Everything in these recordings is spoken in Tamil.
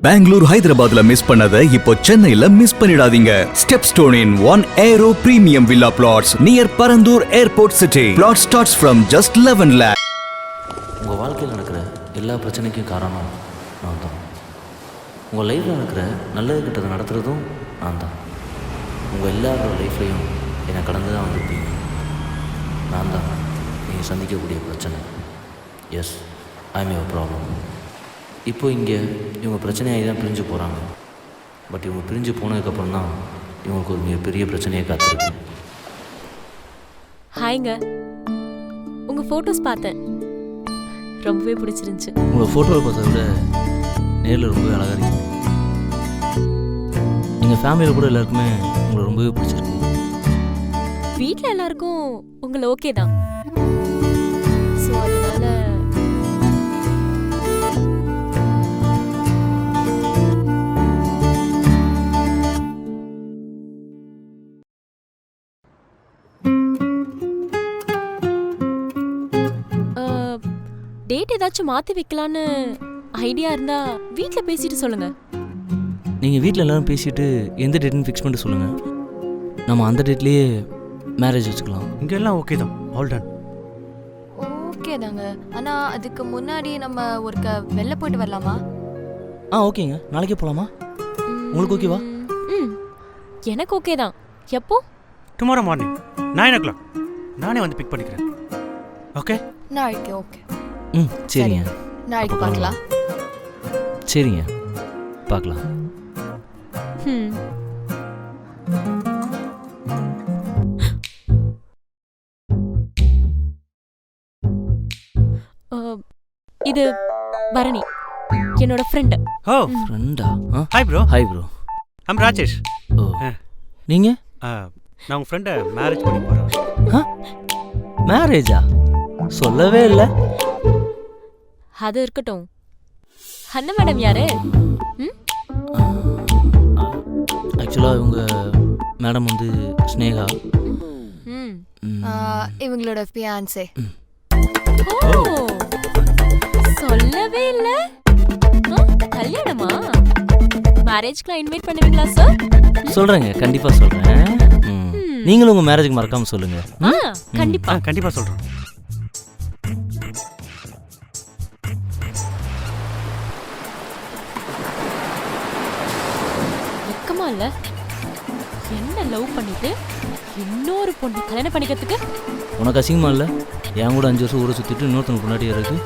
பெங்களூர் ஹைதராபாத்ல மிஸ் பண்ணதை இப்போ சென்னையில மிஸ் பண்ணிடாதீங்க. Stepstone in one aero premium villa plots near Parandur airport city. Plot starts from just 11 lakh. உங்கள் வாழ்க்கையில் நடக்கிற எல்லா பிரச்சனைக்கும் காரணம் நான் தான். உங்கள் லைஃப்பில் நடக்கிற நல்லது கிட்டதை நடத்துகிறதும் நான் தான். உங்கள் எல்லாரோட லைஃப்லையும் என்னை கடந்து தான் வந்திருப்பீங்க. நான் தான் நீங்கள் சந்திக்கக்கூடிய பிரச்சனை. Yes, I am your problem. இப்போ இங்கே இவங்க பிரச்சனையாகி தான் பிரிஞ்சு போகிறாங்க. பட் இவங்க பிரிஞ்சு போனதுக்கப்புறம் தான் இவங்களுக்கு ஒரு மிகப்பெரிய பிரச்சனையை காத்திருக்கு. ஹாய்ங்க, உங்கள் ஃபோட்டோஸ் பார்த்தேன், ரொம்பவே பிடிச்சிருந்துச்சு. உங்களை ஃபோட்டோவில் பார்த்ததை விட நேரில் ரொம்பவே அழகாக இருக்கீங்க. எங்கள் ஃபேமிலியில் கூட எல்லாருக்குமே உங்களை ரொம்பவே பிடிச்சிருக்கு. வீட்டில் எல்லாருக்கும் உங்களை ஓகே தான். ஸோ அதனால டேட் ஏதாச்சும் மாற்றி வைக்கலான்னு ஐடியா இருந்தா வீட்டில் பேசிட்டு சொல்லுங்க. நீங்கள் வீட்டில் எல்லோரும் பேசிட்டு எந்த டேட்னு ஃபிக்ஸ் பண்ணிட்டு சொல்லுங்கள். நம்ம அந்த டேட்லேயே மேரேஜ் வச்சுக்கலாம். இங்கே எல்லாம் ஓகே தான், ஆல் டன். ஓகே தாங்க. ஆனால் அதுக்கு முன்னாடி நம்ம ஒருக்க வெளில போயிட்டு வரலாமா? ஓகேங்க, நாளைக்கே போகலாமா? உங்களுக்கு ஓகேவா? எனக்கு ஓகே தான். எப்போ? டுமாரோ மார்னிங் 9 o'clock நானே வந்து பிக் பண்ணிக்கிறேன். ஓகே? நாளைக்கு ஓகே. சரிங்க, நாளைக்கு பார்க்கலாம். சரிங்க, பார்க்கலாம். இது பரணி, என்னோட ஃப்ரெண்ட். ஓ, ஃப்ரெண்டா? Hi bro. Hi bro. I'm Rajesh. Oh, நீங்கள்? நான் உங்கள் ஃப்ரெண்டை மேரேஜ் பண்ணி போகிறேன். மேரேஜா? சொல்லவே இல்லை. அது இருக்கட்டும். அண்ணா மேடம் யாரு? ஆக்சுவலாக இவங்க மேடம் வந்து ஸ்னேகா. இவங்களோட ஃபியான்சே. ஓ, சொல்லவே இல்லை. கல்யாணமா? மேரேஜ்க்குலாம் இன்வைட் பண்ணுவீங்களா சார்? சொல்கிறேங்க, கண்டிப்பாக சொல்கிறேன். நீங்களும் உங்கள் மேரேஜுக்கு மறக்காமல் சொல்லுங்கள். கண்டிப்பா கண்டிப்பாக சொல்கிறேன். வெக்கமா இல்ல? என்ன லவ் பண்ணிட்டு இன்னொரு பொண்ணு கல்யாணம் பண்ணிக்கிறதுக்கு? உனக்கு அசிங்கமா இல்லை? என் கூட 5 வருஷம் ஊரை சுற்றிட்டு இன்னொருத்தனுக்கு முன்னாடி இருக்கு.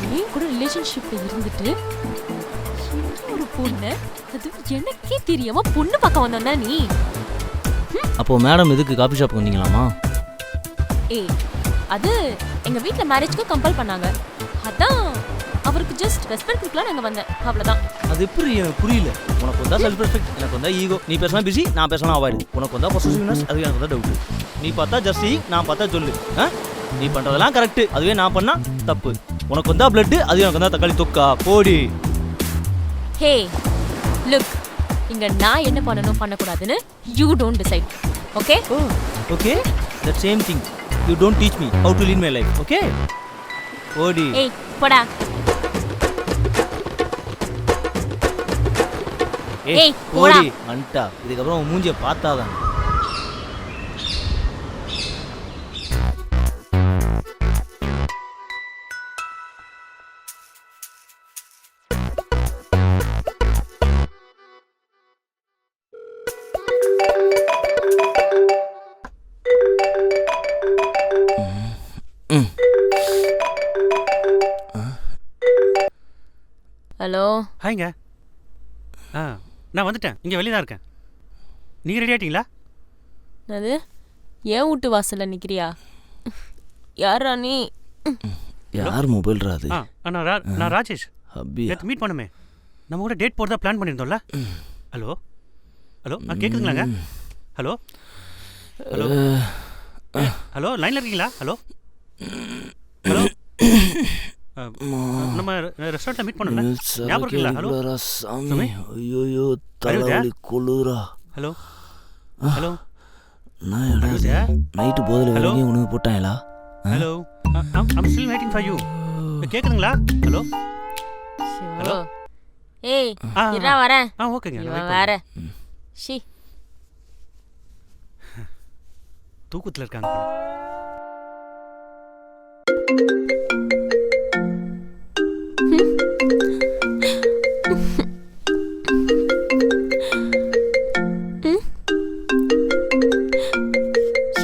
நீ கூட ரிலேஷன்ஷிப்ல இருந்துட்டு இன்னொரு பொண்ணு, அது எனக்கே தெரியாம பொண்ணு பார்க்க வந்தா நீ? அப்போ மேடம் எதுக்கு காபி ஷாப் வந்தீங்களாமா? அது எங்க வீட்ல மேரேஜ்க்கு கம்பல் பண்ணாங்க. அதான் அவருக்கு ஜஸ்ட் ரெஸ்பெக்ட் கொடுக்கலாம் நாங்க வந்தேன், அவ்வளவுதான். அது எப்படி எனக்கு புரியல. உனக்கு வந்தா செல்ஃப் ரெஸ்பெக்ட், எனக்கு வந்தா ஈகோ. நீ பேசினா பிஸி, நான் பேசினா அவாய்டு. உனக்கு வந்தா பொசசிவ்னஸ், அது எனக்கு வந்தா டவுட். நீ பார்த்தா ஜஸ்ட் நான் பார்த்தா சொல்லு. நீ பண்றதெல்லாம் கரெக்ட், அதுவே நான் பண்ணா தப்பு. உனக்கு வந்தா பிளட், அது எனக்கு வந்தா தக்காளி தொக்கா. போடி. ஹே லுக், இங்க நான் என்ன பண்ணணும் பண்ணக்கூடாதுன்னு you don't decide. Okay? Okay, that same thing. You don't teach me how to lead my life. Okay? போடி. போடா. போடி அண்டா. இதுக்கப்புறம் உன் மூஞ்சியை பார்த்தாதான். ஹலோ. ஹாய்ங்க. நான் வந்துட்டேன், இங்கே வெளியே தான் இருக்கேன். நீங்கள் ரெடி ஆகிட்டீங்களா? அது ஏன் வீட்டு வாசல்ல நிற்கிறியா? யாரா நீ? யார் மொபைல் ராது? நான் ராஜேஷ். நேற்று மீட் பண்ணுமே, நம்ம கூட டேட் போகிறதா பிளான் பண்ணியிருந்தோம்ல. ஹலோ ஹலோ, கேட்குதுங்களாங்க? ஹலோ ஹலோ ஹலோ, லைனில் இருக்கீங்களா? ஹலோ ஹலோ, நம்ம ரெஸ்டாரண்ட்ல மீட் பண்ணல, ஞாபகம் இருக்குல்ல? ஹலோ சாமி, ஐயோ தலைவலி குளுரா. ஹலோ ஹலோ, நான் எடா நைட் போதல வெளிய உனக்கு போட்டாங்களா? Hello, I'm still waiting for you. கேக்குதுங்களா? ஹலோ ஷோ ஹலோ ஏய் ஆ, இரா வரேன். ஆ ஓகேங்க நான் இவன் wait வேற. பண்றேன். ஷி. தூக்கத்துல இருக்காங்க போல.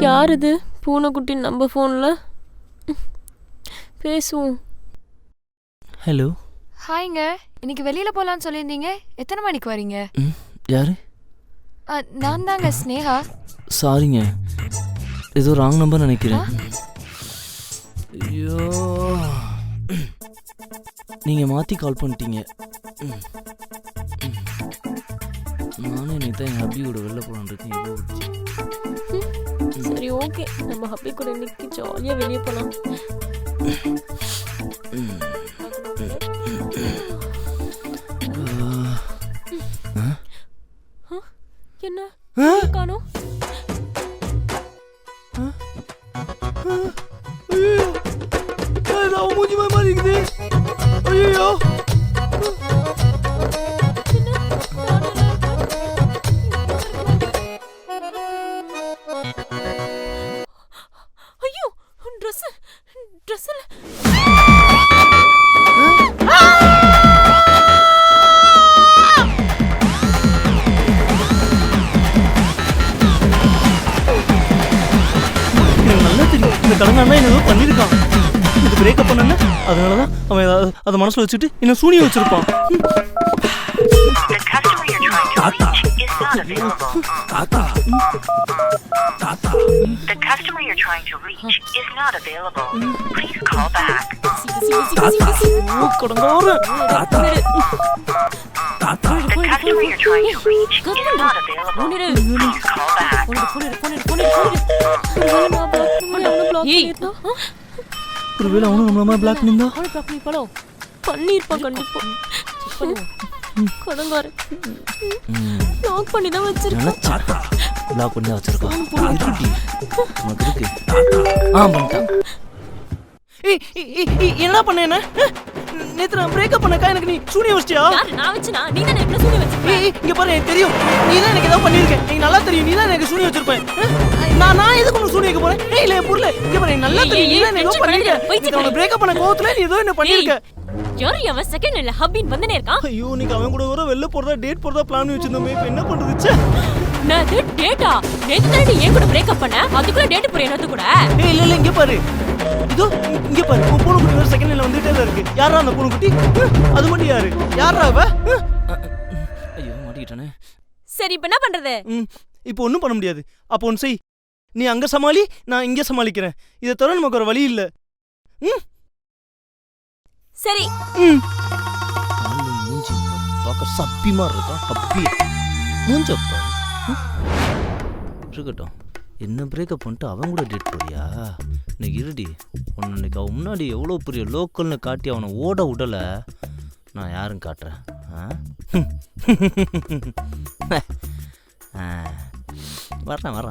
யார் இது பூனைக்குட்டி நம்ம ஃபோன்ல? பேசுவோம். ஹலோ. ஹாய்ங்க, இன்னைக்கு வெளியில போலான்னு சொல்லியிருந்தீங்க. எத்தனை மணிக்கு வரீங்க? யாரு? நான் தாங்க ஸ்னேகா. சாரிங்க, ஏதோ ராங் நம்பர் நினைக்கிறேன். ஐயோ, நீங்கள் மாற்றி கால் பண்ணிட்டீங்க. நானும் இன்னைக்கு தான் என் ஹப்பியோட வெளில போகலான்னு இருக்கேன். இவ்வளோ சரி ஓகே, நம்ம ஹப்பி கூட இன்னைக்கு ஜாலியாக வெளியே போகலாம். என்ன காணோம்? மூஞ்சி மாதிரி இருக்குது. ஐயோ, ஐயோ ட்ரெஸ் ட்ரெஸ்ஸில் எனக்கு நல்லா தெரியும் இந்த கடனானா என்ன ஏதோ பண்ணியிருக்கான். இது பிரேக்கப் பண்ணல, அதனால தான் அவன் ஏதாவது அதை மனசில் வச்சுட்டு என்ன சூனியம் வச்சிருப்பான். The customer you're trying to reach is not available. Please call back. கடங்கார The customer you're trying to reach is not available. Please call back. ஒருவேளை அவனும் நம்மள பிளாக் பண்ணியிருந்தா பண்ணிருப்பான் கண்டிப்பா. கடங்காரு லாக் பண்ணி தான் வச்சிருக்கேன். பிளாக் பண்ணி வச்சிருக்கான். பண்ணிட்டான். என்ன பண்ண? என்ன நேத்து நான் பிரேக்கப் பண்ணக்கா எனக்கு நீ சூனியம் வச்சியா? யாரு நான் வச்சனா? நீ தான் என்ன சூனியம் வச்சிருக்க? இங்க பாரு, எனக்கு தெரியும் நீ தான் எனக்கு ஏதாவது பண்ணிருக்க. எனக்கு நல்லா தெரியும் நீ தான் எனக்கு சூனியம் வச்சிருப்பேன். நான் எதுக்கு உனக்கு சூனியம் வைக்க போறேன்? இல்ல புரியல. இங்க பாரு, எனக்கு நல்லா தெரியும் நீ தான் என்ன ஏதோ பண்ணிருக்க. நீ பிரேக்கப் பண்ண கோவத்துல நீ ஏதோ என்ன பண்ணிருக்க. யாரு அவன் செகண்ட் இல்ல ஹப்பின் வந்தனே இருக்கான். ஐயோ, நீங்க அவன் கூட வர வெளில போறதா டேட் போறதா பிளான் வச்சிருந்தோமே, இப்போ என்ன பண்றது? நான் டேட்டா நேத்து நீ ஏன் கூட பிரேக்கப் பண்ண? அதுக்குள்ள டேட் போற என்னது கூட? இல்ல இங்க பாரு, இதோ இங்க பாரு, உன் பூனை குட்டி ஒரு செகண்ட்ல வந்துட்டே தான் இருக்கு. யாரா அந்த பூனை குட்டி? அது மட்டும் யாரு? யாரா அவ? ஐயோ, மாட்டிக்கிட்டானே. சரி இப்ப என்ன பண்றது? இப்போ ஒன்றும் பண்ண முடியாது. அப்போ ஒன்று செய், நீ அங்க சமாளி, நான் இங்க சமாளிக்கிறேன். இதை தவிர நமக்கு ஒரு வழி இல்லை. சரி. மூஞ்சி பார்க்க சப்பி மாதிரி இருக்கான். அப்பி மூஞ்சப்பா இருக்கட்டும். என்ன பிரேக்கப் பண்ணிட்டு அவன் கூட டேட் போறியா? இன்னைக்கு இருடி, ஒன்று இன்னைக்கு அவன் முன்னாடி எவ்வளோ பெரிய லோக்கல்னு காட்டி அவனை ஓட விடலை. நான் யாரும் காட்டுறேன்.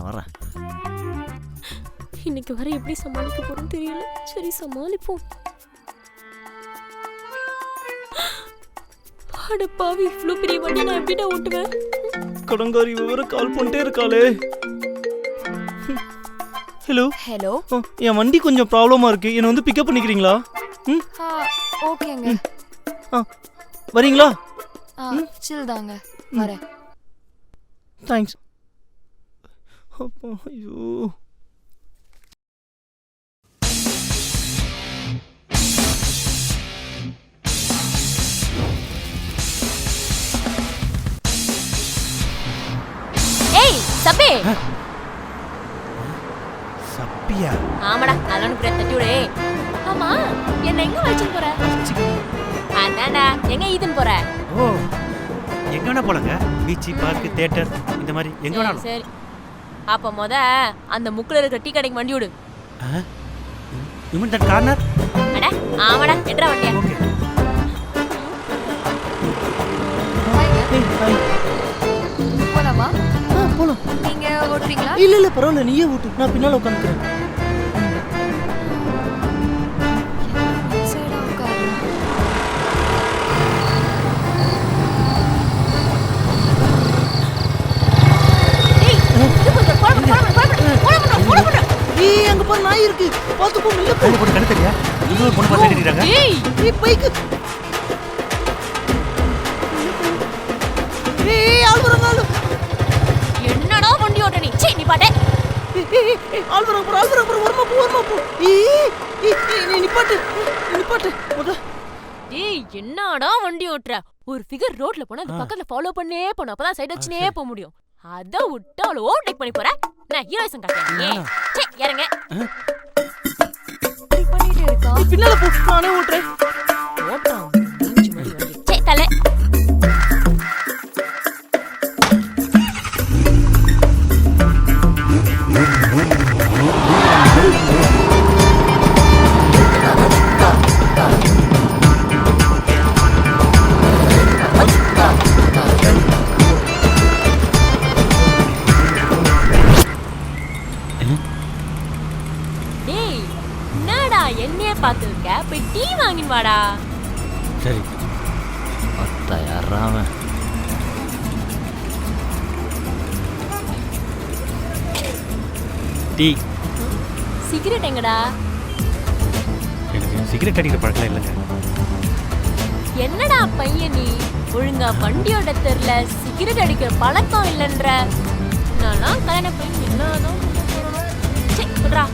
வரேன். இன்னைக்கு வர எப்படி சமாளிக்க போறோம் தெரியல. சரி சமாளிப்போம். அடப்பாவி, இவ்வளோ பெரிய வண்டி நான் எப்படிடா ஓட்டுவேன்? கடங்காரி வேற கால் பண்ணிட்டே இருக்காளே. Hello hello. என் வண்டி கொஞ்சம் ப்ராப்ளமா இருக்கு, என்னை வந்து பிக்கப் பண்ணிக்கிறீங்களா? ஓகேங்க. வரீங்களா? சில் தாங்க, வரேன். தேங்க்ஸ். அப்பா, ஐயோ. ஏய் சப்பே. சப்பியா? ஆமாடா, நல்ல பிரேக் தட்டி விடு. ஆமா, என்ன எங்க வச்சிட்டு போற? அண்ணாடா, எங்க ஈதன் போற? ஓ, எங்க வேணா போலங்க. பீச், பார்க், தியேட்டர், இந்த மாதிரி எங்க வேணாலும். சரி, அப்ப அந்த முக்குல இருக்கிற டீ கடைக்கு வண்டி விடு. Human that corner? அட ஆமாடா, எட்ரா வண்டியா. ஓகே. போலாமா? போலாம். நீங்க ஓட்டுறீங்களா? இல்ல பரவாயில்ல, நீயே ஓட்டு, நான் பின்னால உட்காந்துக்கிறேன். சைடா உட்காரு. இருக்கு. பாத்து போ மெல்ல போ. கையில போட்டு கண்ணு தெரியா இன்னொரு பொண்ணு பார்த்து கட்டிட்டாங்க. ஏய் ஏய் பைக். ஏய் ஆள் வராங்க. என்னடா வண்டி ஓட்ட நீ சீ நீ பாட்டே ஆள் வராங்க வரமா போ. ஏய் நீ நிப்பாட்டு. ஓட. ஏய் என்னடா வண்டி ஓட்டுற ஒரு ஃபிகர் ரோட்ல போனா அது பக்கத்துல ஃபாலோ பண்ணே போணும் அப்பதான் சைடு வச்சுனே போக முடியும் அத விட்டு அவள ஓவர்டேக் பண்ணி போற நான் ஹீரோயிசம் காட்டுறேன் சே இறங்க இப்படி பண்ணிட்டு இருக்கா. நீ பின்னால போ நானே ஓட்றேன். ஓட்றான் மூஞ்சி மாதிரி வண்டி சே தலை என்னைய பாத்துருக்க போய் டீ வாங்கின்னு வாடா. சரி அத்தா யாராவன் டீ. சிகரெட் எங்கடா? எனக்கு சிகரெட் அடிக்கிற பழக்கம் இல்லைங்க. என்னடா பையன் நீ ஒழுங்கா வண்டியோட தெருல சிகரெட் அடிக்கிற பழக்கம் இல்லைன்ற நான் கல்யாணம் பண்ணி என்னதான் சரி சொல்றா.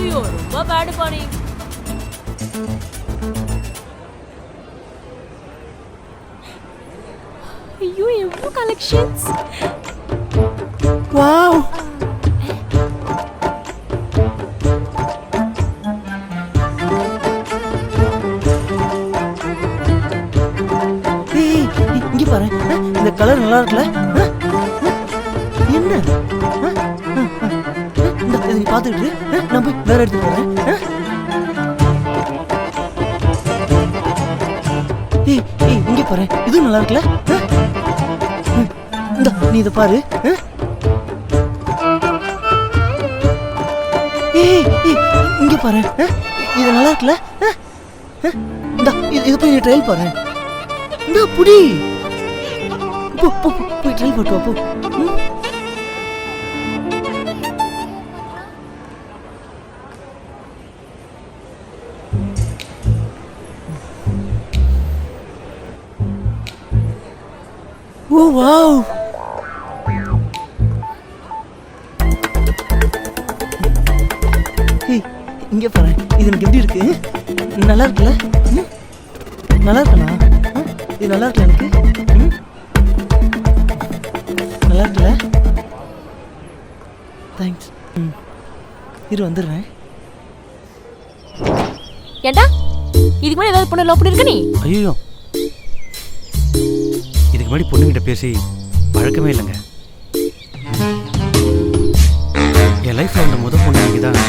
ஐயோ ரொம்ப பேடு பாணி. ஐயோ எவ்வளவு கலெக்ஷன்ஸ். வாவ். இங்க பாரு இந்த கலர் நல்லா இருக்குல்ல. என்ன நீ பாத்துக்கிட்டு நான் போய் வேற எடுத்து போறேன். இங்க பாரு இது நல்லா இருக்குல்ல. இந்த நீ இதை பாரு. இங்க பாரு இது நல்லா இருக்குல்ல. இந்த இது போய் நீ ட்ரையல் பாரு. இந்த புடி போய் ட்ரையல் போட்டு வா போ. ஓ வாவ். இங்க பாரு இது எனக்கு எப்படி இருக்கு? நல்லா இருக்குல்ல. நல்லா இருக்கா? இது நல்லா இருக்குல்ல எனக்கு? நல்லா இருக்குல்ல? தேங்க்ஸ். இரு வந்துடுறேன். ஏண்டா இதுக்கு முன்னாடி ஏதாவது பொண்ணு லவ் பண்ணிருக்க நீ? ஐயோ இதுக்கு முன்னாடி பொண்ணுகிட்ட பேசி பழக்கமே இல்லைங்க. என் லைஃப்ல வந்த முதல் பொண்ணு நீங்க தான்.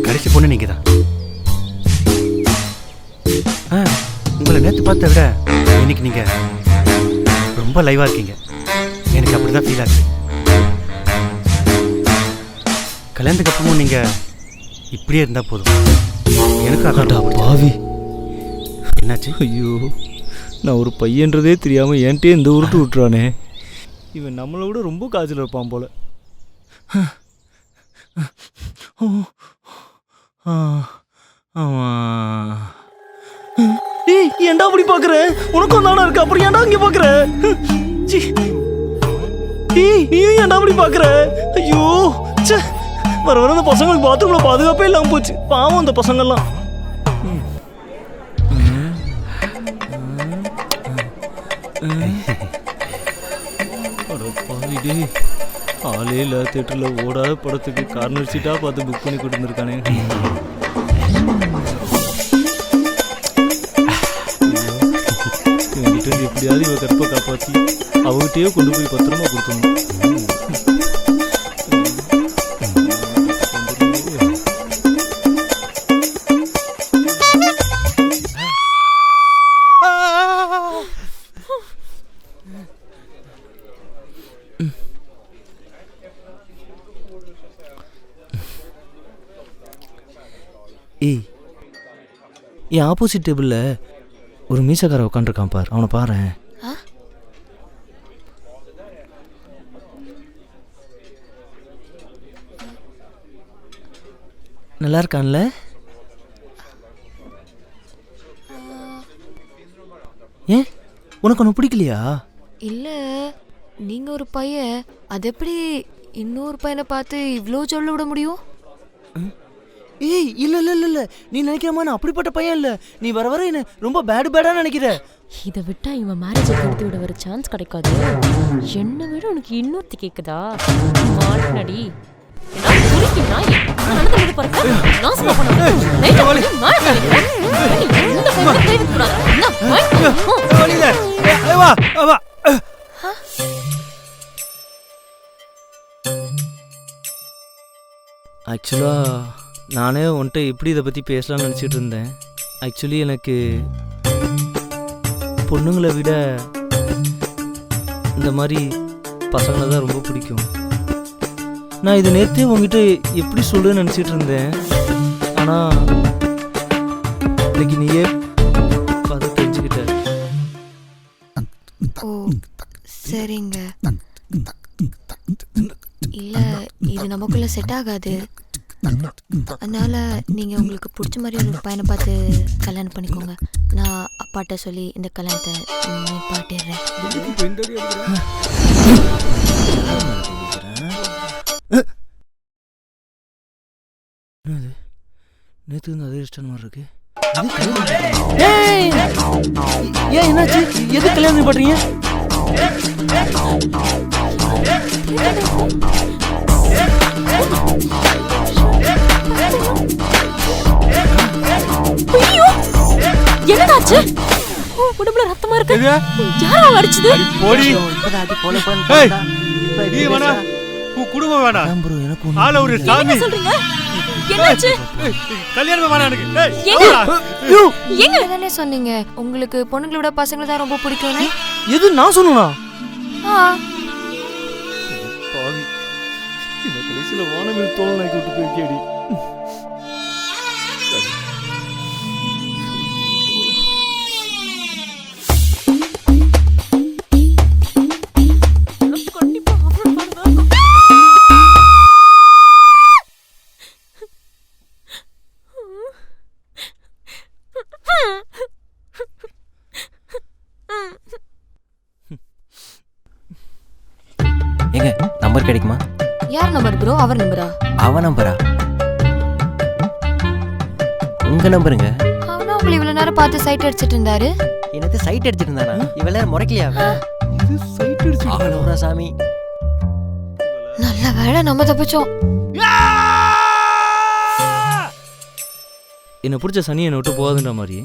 கடைசி பொண்ணு நீங்க தான். உங்களை நேற்று பார்த்த விட இன்னைக்கு நீங்க ரொம்ப லைவா இருக்கீங்க. எனக்கு அப்படிதான் ஃபீல் ஆகுது. கல்யாணத்துக்கு அப்புறமும் நீங்க இப்படியே இருந்தா போதும். எனக்கு அதான் பாவி. என்னாச்சு? ஐயோ நான் ஒரு பையன்றதே தெரியாமல் என்கிட்டே இந்த உருட்டு விட்டுறானே. இவன் நம்மளை விட ரொம்ப காய்ச்சல் இருப்பான் போல. ஏன்டா அப்படி பாக்குற? உனக்கும் தானே இருக்கு அப்புறம் ஏன்டா இங்க பாக்குற? நீயும் ஏன்டா அப்படி பாக்குற? ஐயோ வர வர அந்த பசங்களுக்கு பாத்ரூம்ல பாதுகாப்பே இல்லாம போச்சு. பாவம் அந்த பசங்கள்லாம். ஆளே இல்லை தேட்டரில் ஓடாத படத்துக்கு கார்னர் சீட்டாக பார்த்து புக் பண்ணி கொடுத்துருக்கானே. இவங்கிட்ட எப்படியாவது இவ கற்பை காப்பாற்றி அவகிட்டயே கொண்டு போய் பத்திரமா கொடுக்கணும். ஏய் என் ஆப்போசிட் டேபிளில் ஒரு மீசக்கார உட்காந்துருக்கான் பார். அவனை பாரு. நல்லா இருக்கான்ல? ஏன் உனக்கு ஒன்று பிடிக்கலையா? இல்ல நீங்க ஒரு பையன், அது எப்படி இன்னொரு பையனை பார்த்து இவ்ளோ சொல்ல விட முடியும்? ஏய் இல்ல இல்ல இல்ல இல்ல, நீ நினைக்கிற மாதிரி நான் அப்படிப்பட்ட பையன் இல்ல. நீ வர வர என்ன ரொம்ப பேடா நினைக்கிற. இதை விட்டா இவன் மேரேஜை கெடுத்து விட ஒரு சான்ஸ் கிடைக்காது. என்ன விட உனக்கு இன்னொருத்தி கேக்குதா? மாட்டனடி ஆக்சுவலாக நானே உன்கிட்ட எப்படி இதை பற்றி பேசலாம்னு நினச்சிட்டு இருந்தேன். ஆக்சுவலி எனக்கு பொண்ணுங்களை விட இந்த மாதிரி பசங்களை தான் ரொம்ப பிடிக்கும். நான் இது நேற்றே உங்ககிட்ட எப்படி சொல்லுன்னு நினச்சிட்டு இருந்தேன். ஆனால் இன்னைக்கு நீயே பார்த்து தெரிஞ்சுக்கிட்ட. ஓ சரிங்க. இல்ல இது நமக்குள்ள செட் ஆகாது. அதனால நீங்க உங்களுக்கு பிடிச்ச மாதிரி ஒரு பையனை பார்த்து கல்யாணம் பண்ணிக்கோங்க. நான் அப்பாட்ட சொல்லி இந்த கல்யாணத்தை நிப்பாட்டிடுறேன். நேற்று வந்து அதே இஷ்டம் மாதிரி இருக்கு. ஏன் என்னாச்சு? எது கல்யாணம் பண்றீங்க? என்னடாச்சு? உடம்புல ரத்தமா இருக்கு. யாரா அடிச்சது? போடி நீ வேணா உன் குடும்பம் வேணா ஆள ஒரு சாமி சொல்றீங்க. என்னாச்சு? கல்யாணம் வேணா எனக்கு. தானே சொன்னீங்க உங்களுக்கு பொண்ணுங்களை விட பசங்களை தான் ரொம்ப பிடிக்கும்னு. எது நான் சொன்னா? பாவி இந்த கடைசியில் வானவில் தோல் நாய்க்கு விட்டு போய்க்கேடி. எங்க நம்பர் கிடைக்குமா? யார் நம்பர் ப்ரோ? அவர் நம்பரா? அவ நம்பரா? உங்க நம்பருங்க. அவனா உங்களை இவ்வளவு நேரம் பார்த்து சைட் அடிச்சிட்டு இருந்தாரு. என்னது சைட் அடிச்சிட்டு இருந்தானா? இவள முறைக்கலையா? இது சைட் அடிச்சு அவளோட சாமி. நல்ல வேளை நம்ம தப்பிச்சோம். என்னை பிடிச்ச சனி என்னை விட்டு போகாதுன்ற மாதிரி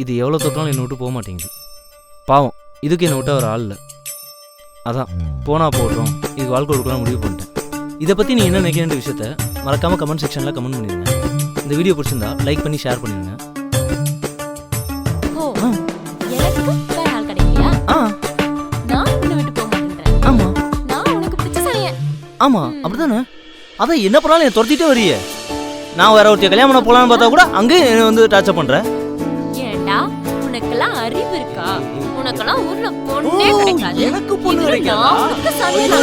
இது எவ்வளோ தொட்டாலும் என்னை விட்டு போக மாட்டேங்குது. பாவம் இதுக்கு என்னை விட்ட ஒரு ஆள் இல்லை. அதான் போனால் போடுறோம், இது வாழ்க்கை கொடுக்கலாம் முடிவு பண்ணிட்டேன். இதை பற்றி நீ என்ன நினைக்கிறேன்ற விஷயத்த மறக்காமல் கமெண்ட் செக்ஷனில் கமெண்ட் பண்ணிடுங்க. இந்த வீடியோ பிடிச்சிருந்தா லைக் பண்ணி ஷேர் பண்ணிடுங்க. எனக்கு வேற ஆள் கிடைக்கலையா? நான் உன்னை விட்டு போக மாட்டேன்றேன். ஆமாம் நான் உனக்கு பிடிச்ச சனிய. ஆமாம் அப்படிதானே. அதான் என்ன பண்ணாலும் என்னை துரத்திட்டே வரியே. நான் வேற ஒருத்தைய கல்யாணம் பண்ண போகலான்னு பார்த்தா கூட அங்கேயும் என்னை வந்து டார்ச்சர் பண்ணுறேன். ஏண்டா உனக்கெல்லாம் அறிவு இருக்கா? உனக்கெல்லாம் ஊர்ல பொண்ணே கிடைக்காது. எனக்கு பொண்ணு கிடைக்காதா? நான் உனக்கு சனியனா?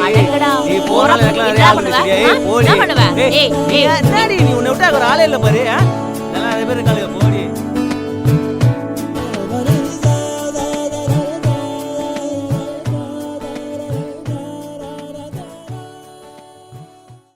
அடங்கடா. நீ போறால என்ன பண்ணுவ? ஏய் போடி. என்ன பண்ணுவ? ஏய் நீ உன்னை விட்டா ஒரு ஆளே இல்ல பாரு. எல்லாம் அதே பேர் இருக்காங்க.